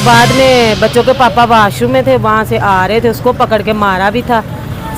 بعد में बच्चों के पापा वाशरूम में थे, वहाँ से आ रहे थे, उसको पकड़ के मारा भी था।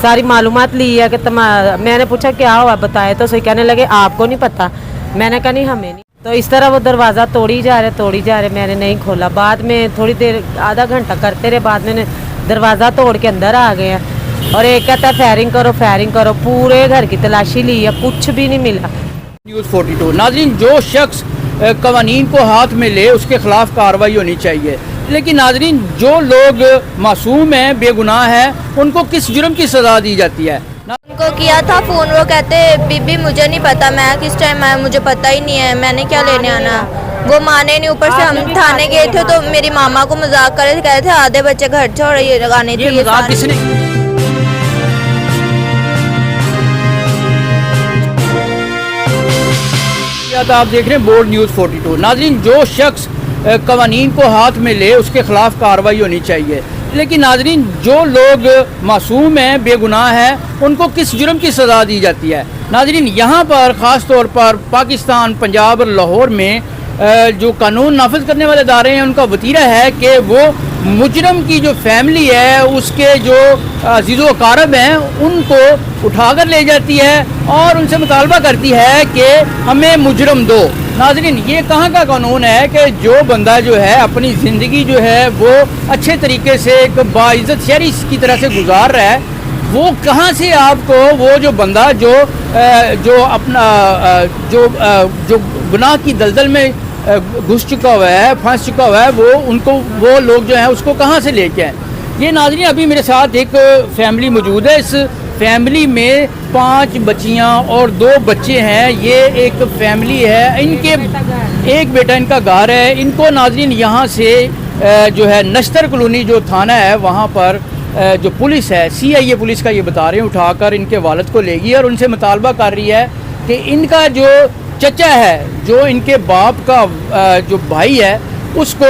सारी मालूमात ली है कि मैंने पूछा क्या हुआ बताए, तो सही कहने लगे आपको नहीं पता। मैंने कहा नहीं हमें नहीं। तो इस तरह वो दरवाज़ा तोड़ी जा रहे, मैंने नहीं खोला। बाद में थोड़ी देर आधा घंटा करते रहे, बाद में दरवाज़ा तोड़ के अंदर आ गए हैं। और एक कहता है फायरिंग करो, पूरे घर की तलाशी ली है, कुछ भी नहीं मिला। न्यूज़ 42 नाज़रीन, जो शख्स कवानीन को हाथ में ले उसके खिलाफ कार्रवाई होनी चाहिए, लेकिन नाज़रीन जो लोग मासूम हैं, बेगुनाह हैं, उनको किस जुर्म की सज़ा दी जाती है? उनको किया था फ़ोन, वो कहते बीबी मुझे नहीं पता, मैं किस टाइम आया मुझे पता ही नहीं है, मैंने क्या लेने आना। वो माने नहीं, ऊपर से हम थाने गए थे तो मेरी मामा को मजाक कर रहे थे, कहते थे आधे बच्चे घर छोड़ ये लगाने थे। आप देख रहे हैं बोर्ड न्यूज़ 42 नाज़रीन, जो शख्स कवानीन को हाथ में ले उसके खिलाफ कार्रवाई होनी चाहिए, लेकिन नाज़रीन जो लोग मासूम हैं, बेगुनाह हैं, उनको किस जुर्म की सज़ा दी जाती है? नाज़रीन यहाँ पर ख़ास तौर पर पाकिस्तान, पंजाब और लाहौर में जो कानून नाफिज करने वाले इदारे हैं, उनका वतीरा है कि वो मुजरम की जो फैमिली है, उसके जो अज़ीज़ व अक़ारब हैं, उनको उठाकर ले जाती है और उनसे मुतालबा करती है कि हमें मुजरम दो। नाज़रीन ये कहाँ का कानून है कि जो बंदा जो है अपनी ज़िंदगी जो है वो अच्छे तरीके से एक बाइज़्ज़त शहरी की तरह से गुजार रहा है, वो कहाँ से आपको वो जो बंदा जो अपना जो गुनाह की दलदल में घुस चुका हुआ है, फंस चुका हुआ है, वो लोग जो हैं उसको कहाँ से लेके आए? ये नाज़रीन अभी मेरे साथ एक फैमिली मौजूद है। इस फैमिली में 5 बच्चियाँ और 2 बच्चे हैं। ये एक फैमिली है, इनके एक बेटा इनका घर है। इनको नाज़रीन यहाँ से जो है नश्तर कॉलोनी जो थाना है वहाँ पर जो पुलिस है, CIA पुलिस का ये बता रहे हैं, उठाकर इनके वालिद को लेगी और उनसे मुतालबा कर रही है कि इनका जो चचा है, जो इनके बाप का जो भाई है, उसको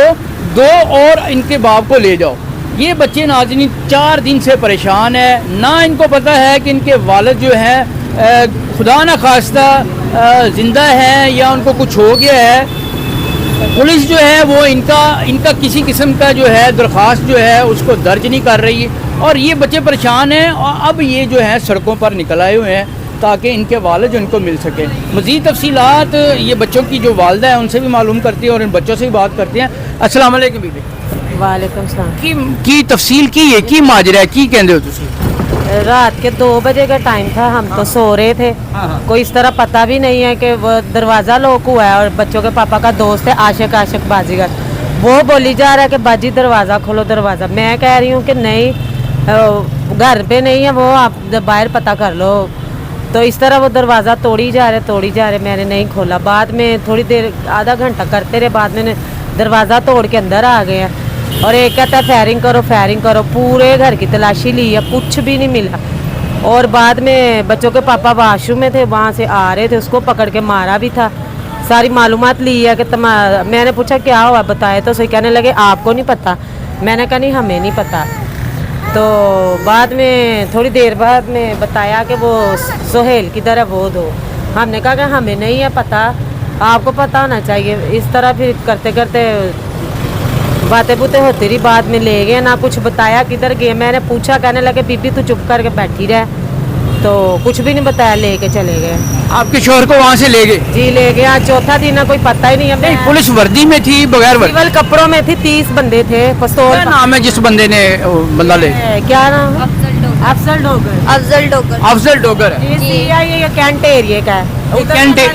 दो और इनके बाप को ले जाओ। ये बच्चे नाज़रीन 4 दिन से परेशान है, ना इनको पता है कि इनके वालिद जो हैं खुदा न खास्ता ज़िंदा हैं या उनको कुछ हो गया है। पुलिस जो है वो इनका किसी किस्म का जो है दरख्वास्त जो है उसको दर्ज नहीं कर रही है और ये बच्चे परेशान हैं। और अब ये जो है सड़कों पर निकल आए हुए हैं ताकि इनके वालिद इनको मिल सके। मज़ीद तफसीलात ये बच्चों की जो वालिदा है उनसे भी मालूम करती है और इन बच्चों से भी बात करते हैं। अस्सलाम वालेकुम बीबी। वालेकुम सलाम। की तफसील की है की माजरा है की कहते हो तुसी? रात के 2 बजे का टाइम था, हम तो सो रहे थे। कोई इस तरह पता भी नहीं है कि वो दरवाज़ा लॉक हुआ है और बच्चों के पापा का दोस्त है आशिक बाजीगर, वो बोली जा रहा है कि बाजी दरवाज़ा खोलो दरवाज़ा। मैं कह रही हूँ कि नहीं, घर पे नहीं है वो, आप बाहर पता कर लो। तो इस तरह वो दरवाज़ा तोड़ी जा रहे, मैंने नहीं खोला। बाद में थोड़ी देर आधा घंटा करते रहे, बाद में दरवाज़ा तोड़ के अंदर आ गए हैं। और एक कहता है फायरिंग करो, पूरे घर की तलाशी ली है, कुछ भी नहीं मिला। और बाद में बच्चों के पापा वाशरूम में थे, वहाँ से आ रहे थे, उसको पकड़ के मारा भी था। सारी मालूमात ली है कि मैंने पूछा क्या हुआ बताए, तो सही कहने लगे आपको नहीं पता। मैंने कहा नहीं हमें नहीं पता। तो बाद में थोड़ी देर बाद में बताया कि वो सोहेल किधर है वो दो। हमने कहा कि हमें नहीं है पता, आपको पता होना चाहिए। इस तरह फिर करते करते बातें बुतें होती रही, बाद में ले गए, ना कुछ बताया किधर गए। मैंने पूछा, कहने लगे बीबी तू चुप करके बैठी रह, तो कुछ भी नहीं बताया, लेके चले गए। आपके शोहर को वहाँ से ले गए? जी ले गए। आज चौथा दिन है, कोई पता ही नहीं है। नहीं, पुलिस वर्दी में थी बगैर वर्दी? केवल कपड़ों में थी। 30 बंदे थे। क्या नाम है जिस बंदे ने बंदा ले? क्या नाम? अफजल डोगर है। ये कैंट एरिया का है।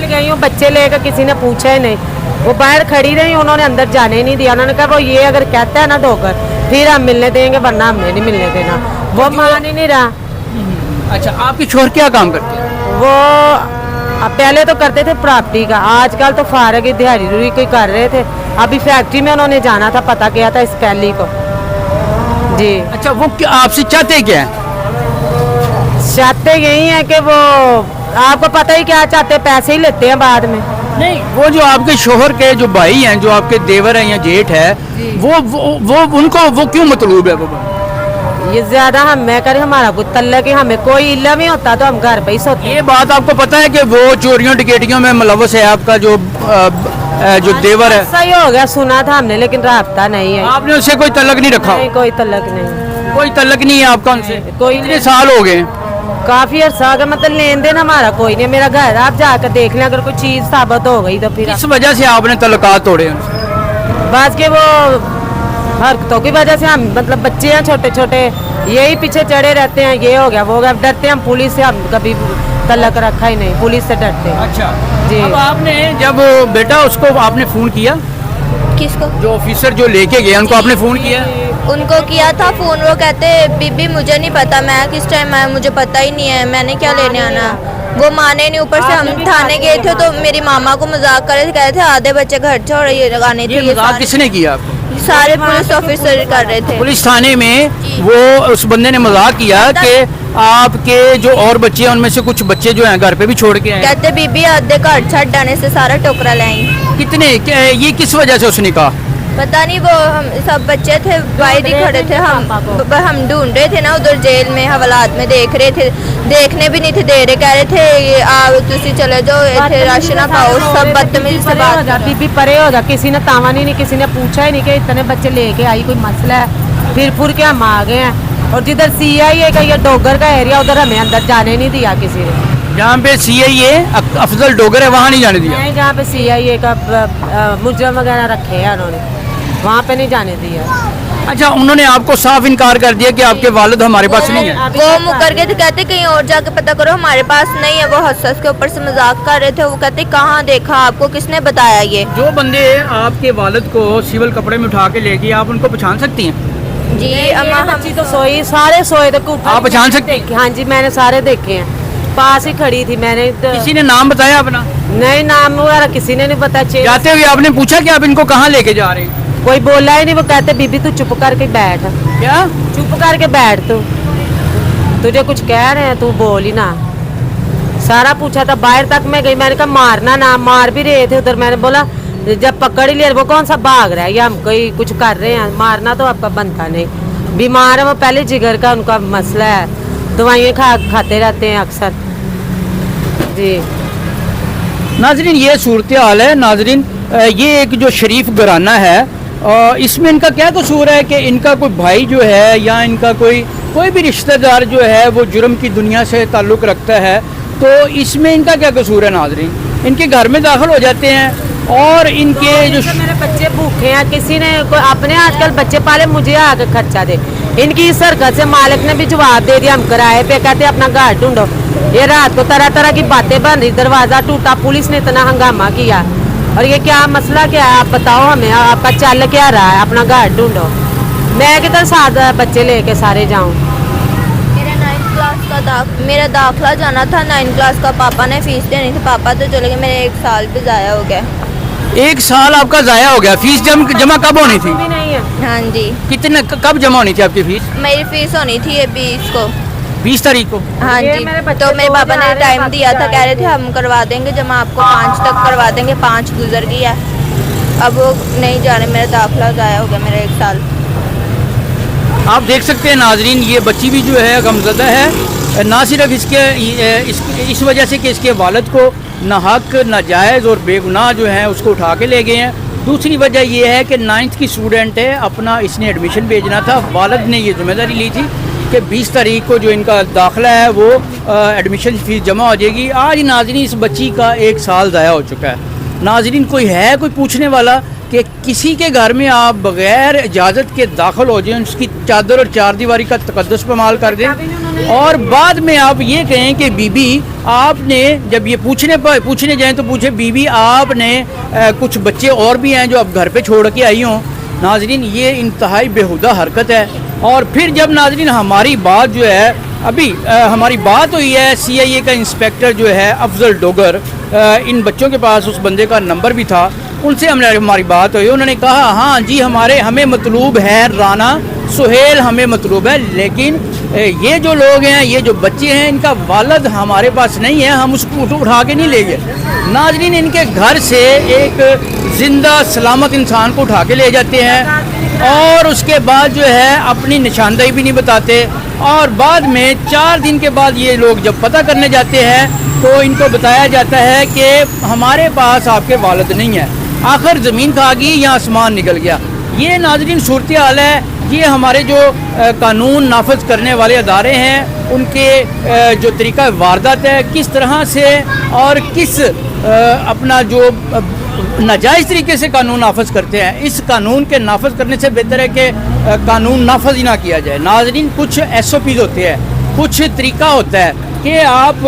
गई हूँ, बच्चे लेकर किसी ने पूछा ही नहीं, वो बाहर खड़ी रही, उन्होंने अंदर जाने ही नहीं दिया। उन्होंने कहा वो ये अगर कहता है ना डोगर फिर हम मिलने देंगे, वरना हमें नहीं मिलने देना। वो मान ही नहीं रहा। अच्छा, आपके शोहर क्या काम करते हैं? वो पहले तो करते थे प्रॉपर्टी का, आजकल तो फारग दिहाड़ी रूरी कोई कर रहे थे। अभी फैक्ट्री में उन्होंने जाना था, पता किया था इस कैली को जी। अच्छा, वो आपसे चाहते क्या है? चाहते यही है कि वो आपको पता ही क्या चाहते, पैसे ही लेते हैं बाद में। नहीं, वो जो आपके शोहर के जो भाई हैं, जो आपके देवर हैं या जेठ है, वो उनको वो क्यों मतलूब है? वो ये ज्यादा हम मैं करें हमारा कुछ तल्लक है, हमें कोई इल्लम ही होता तो हम घर पे ही सोते। ये बात आपको पता है कि वो चोरियों टिकेटियों में मुलव्वस है आपका जो देवर है? सही हो गया, सुना था हमने लेकिन राब्ता नहीं है। आपने उससे कोई तल्लक नहीं रखा? नहीं, कोई तल्लक नहीं, कोई तल्लक नहीं है आपका उनसे? कोई कितने साल हो गए? काफी अरसा हो गया, मतलब लेन देन हमारा कोई नहीं। मेरा घर आप जाकर देख लें, अगर कोई चीज साबित हो गई तो फिर किस वजह से आपने तल्लकात तोड़े उनसे? बात के वो हरकतों की वजह से हम मतलब बच्चे हैं छोटे छोटे, यही पीछे चढ़े रहते हैं, ये हो गया वो हो गया, डरते हैं हम पुलिस से, हम कभी तल्लक रखा ही नहीं, पुलिस से डरते हैं। अच्छा जी। अब आपने जब बेटा उसको आपने फोन किया, किसको? जो ऑफिसर जो लेके गए उनको आपने फोन किया? उनको किया था फोन, वो कहते बीबी मुझे नहीं पता मैं किस टाइम आया, मुझे पता ही नहीं है, मैंने क्या लेने आना। वो माने नहीं, ऊपर से हम थाने गए थे तो मेरी मामा को मजाक कर रहे थे, कह रहे थे आधे बच्चे घर छोड़ ये लगाने थे। ये मजाक किसने किया आपको? सारे पुलिस ऑफिसर कर रहे थे। पुलिस थाने में वो उस बंदे ने मजाक किया कि आपके जो और बच्चे हैं उनमें से कुछ बच्चे जो हैं घर पे भी छोड़ के आए। कहते बीबी आधे घर छड़ डाने से सारा टोकरा ले आई। कितने ये किस वजह से उसने कहा? पता नहीं, वो हम सब बच्चे थे बाहर ही खड़े थे, हम ढूंढ रहे थे ना उधर जेल में हवालात में, देख रहे थे, देखने भी नहीं थे दे रहे, कह रहे थे ये आओ तुसी चले जाओ इतने राशन ना पाओ, सब बदतमीजी से बात। बीबी परे हो जा, किसी ने तावा नहीं, किसी ने पूछा ही नहीं कि इतने बच्चे लेके आई, कोई मसला है, फिर के हम आ गए हैं। और जिधर CIA का ये डोगर का एरिया, उधर हमें अंदर जाने नहीं दिया किसी ने। जहाँ पे CIA अफजल डोगर है वहाँ नहीं जाने दिया? नहीं, जहाँ पे CIA का मुजरम वगैरह रखे हैं उन्होंने, वहाँ पे नहीं जाने दिया। अच्छा, उन्होंने आपको साफ इनकार कर दिया कि आपके वालिद हमारे पास नहीं है? वो मुकर गए थे, कहते कहीं और जाके पता करो, हमारे पास नहीं है। वो हंस के ऊपर से मजाक कर रहे थे, वो कहते कहाँ देखा आपको, किसने बताया ये? जो बंदे आपके वालिद को सिविल कपड़े में उठा के ले गए, आप उनको पहचान सकती हैं? जी अम्मा, हम बच्ची तो सोई, सारे सोए थे। आप पहचान सकते हैं? हाँ जी, मैंने सारे देखे हैं, पास ही खड़ी थी मैंने तो। किसी ने नाम बताया अपना? नहीं, नाम वगैरह किसी ने नहीं पता। जाते हुए आपने पूछा कि आप इनको कहाँ लेके जा रहे हैं? कोई बोला ही नहीं, वो कहते बीबी तू चुप करके बैठ, क्या चुप करके बैठ, तू तुझे कुछ कह रहे हैं, तू बोल ही ना। सारा पूछा था, बाहर तक मैं गई, मैंने कहा मारना ना, मार भी रहे थे उधर। मैंने बोला जब पकड़ ही लिया, वो कौन सा भाग रहा है, या हम कोई कुछ कर रहे हैं, मारना तो आपका बनता नहीं। बीमार है वो, पहले जिगर का उनका मसला है, दवाइयाँ खाते रहते हैं अक्सर। जी नाजरीन, ये सूरत हाल है। नाजरीन, ये एक जो शरीफ घराना है, इसमें इनका क्या कसूर है कि इनका कोई भाई जो है या इनका कोई भी रिश्तेदार जो है वो जुर्म की दुनिया से ताल्लुक़ रखता है, तो इसमें इनका क्या कसूर है? नाजरीन, इनके घर में दाखिल हो जाते हैं और इनके जो मेरे बच्चे भूखे हैं, किसी ने कोई अपने आजकल बच्चे पाले, मुझे आके खर्चा दे। इनकी इस हरकत से मालिक ने भी जवाब दे दिया, हम किराए पे कहते अपना घर ढूंढो। ये रात को तरह तरह की बातें बन रही, दरवाजा टूटा, पुलिस ने इतना हंगामा किया। और ये क्या मसला क्या है, आप बताओ हमें, आपका चल क्या रहा है, अपना घर ढूंढो। मैं किधर साथ बच्चे लेके सारे जाऊं? मेरा दाखिला जाना था 9th क्लास का, पापा ने फीस देनी थी, पापा तो चले गए, मेरे 1 साल भी ज़ाया हो गया। 1 साल आपका ज़ाया हो गया? फीस जमा कब होनी थी? भी नहीं है। हाँ जी, कितने कब जमा होनी थी आपकी फीस? मेरी फीस होनी थी ये 20 को। 20 तारीख को? हाँ ये जी, मेरे बच्चे तो मेरे तो पापा ने जा रहे टाइम हैं, दिया था, कह रहे थे हम करवा देंगे जमा, आपको 5 तक करवा देंगे, 5 गुजर गया, अब वो नहीं जाने, मेरा दाखिला ज़ाया हो गया मेरा 1 साल। आप देख सकते हैं नाजरीन, ये बच्ची भी जो है गमज़दा है, ना सिर्फ इस वजह से कि इसके वालिद को नाहक, नाजायज़ और बेगुनाह जो है उसको उठा के ले गए हैं। दूसरी वजह ये है कि 9th की स्टूडेंट है, अपना इसने एडमिशन भेजना था, वालिद ने ये जिम्मेदारी ली थी कि 20 तारीख को जो इनका दाखिला है वो एडमिशन फ़ीस जमा हो जाएगी। आज नाज़रीन इस बच्ची का 1 साल ज़ाया हो चुका है। नाज़रीन, कोई पूछने वाला कि किसी के घर में आप बग़ैर इजाज़त के दाखिल हो जाएं, उसकी चादर और चारदीवारी का तकद्दुस पामाल कर दें, और बाद में आप ये कहें कि बीबी आपने, जब ये पूछने जाएं तो पूछे बीबी आपने कुछ बच्चे और भी हैं जो आप घर पे छोड़ के आई हों। नाजरीन, ये इंतहाई बेहुदा हरकत है। और फिर जब नाजरीन हमारी बात जो है, अभी हमारी बात हुई है CIA का इंस्पेक्टर जो है अफजल डोगर, इन बच्चों के पास उस बंदे का नंबर भी था, उनसे हमारी बात हुई। उन्होंने कहा हाँ जी, हमें मतलूब है राना सुहेल, हमें मतलूब है, लेकिन ये जो लोग हैं, ये जो बच्चे हैं, इनका वालिद हमारे पास नहीं है, हम उसको उठा के नहीं ले गए। नाजरीन, इनके घर से एक जिंदा सलामत इंसान को उठा के ले जाते हैं اور اس کے بعد جو ہے اپنی نشاندہی بھی نہیں بتاتے، اور بعد میں 4 دن کے بعد یہ لوگ جب پتہ کرنے جاتے ہیں تو ان کو بتایا جاتا ہے کہ ہمارے پاس آپ کے والد نہیں ہیں، آخر زمین کھا گئی یا آسمان نکل گیا۔ یہ ناظرین صورتحال ہے۔ یہ ہمارے جو قانون نافذ کرنے والے ادارے ہیں ان کے جو طریقہ واردات ہے، کس طرح سے اور کس اپنا جو ناجائز طریقے سے قانون نافذ کرتے ہیں، اس قانون کے نافذ کرنے سے بہتر ہے کہ قانون نافذ ہی نہ کیا جائے۔ ناظرین کچھ SOPs ہوتے ہیں، کچھ طریقہ ہوتا ہے کہ آپ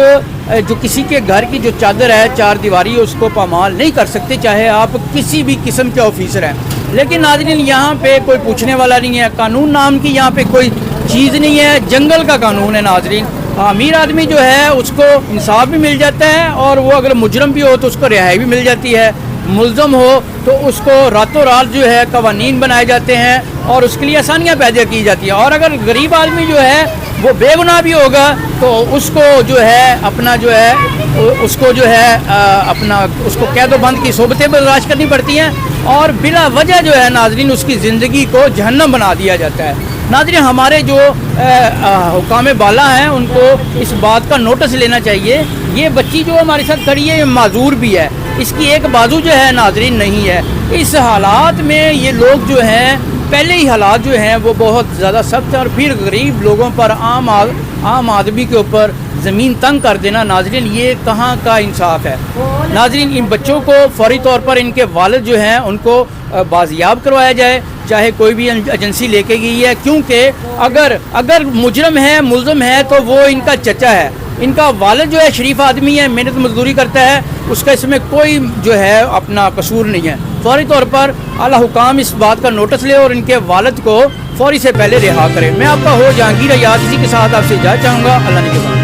جو کسی کے گھر کی جو چادر ہے 4 دیواری اس کو پامال نہیں کر سکتے، چاہے آپ کسی بھی قسم کے آفیسر ہیں۔ لیکن ناظرین یہاں پہ کوئی پوچھنے والا نہیں ہے، قانون نام کی یہاں پہ کوئی چیز نہیں ہے، جنگل کا قانون ہے ناظرین۔ امیر آدمی جو ہے اس کو انصاف بھی مل جاتا ہے، اور وہ اگر مجرم بھی ہو تو اس کو رہائی بھی مل جاتی ہے، ملزم ہو تو اس کو راتوں رات جو ہے قوانین بنائے جاتے ہیں اور اس کے لیے آسانیاں پیدا کی جاتی ہیں۔ اور اگر غریب آدمی جو ہے وہ بے گناہ بھی ہوگا تو اس کو جو ہے اپنا جو ہے اس کو جو ہے اپنا اس کو قید و بند کی صحبتیں برداشت کرنی پڑتی ہیں، اور بلا وجہ جو ہے ناظرین اس کی زندگی کو جہنم بنا دیا جاتا ہے۔ ناظرین ہمارے جو حکام بالا ہیں ان کو اس بات کا نوٹس لینا چاہیے۔ یہ بچی جو ہمارے ساتھ کھڑی ہے یہ معذور بھی ہے، اس کی ایک بازو جو ہے ناظرین نہیں ہے۔ اس حالات میں یہ لوگ جو ہیں پہلے ہی حالات جو ہیں وہ بہت زیادہ سخت ہیں، اور پھر غریب لوگوں پر عام آدمی کے اوپر زمین تنگ کر دینا ناظرین یہ کہاں کا انصاف ہے۔ ناظرین ان بچوں کو فوری طور پر ان کے والد جو ہیں ان کو بازیاب کروایا جائے، چاہے کوئی بھی ایجنسی لے کے گئی ہے، کیونکہ اگر مجرم ہے ملزم ہے تو وہ ان کا چچا ہے، ان کا والد جو ہے شریف آدمی ہے، محنت مزدوری کرتا ہے، اس کا اس میں کوئی جو ہے اپنا قصور نہیں ہے۔ فوری طور پر اعلیٰ حکام اس بات کا نوٹس لے اور ان کے والد کو فوری سے پہلے رہا کرے۔ میں آپ کا ہو جہانگیر ایاز، اسی کے ساتھ آپ سے اجازت چاہوں گا۔ اللہ نے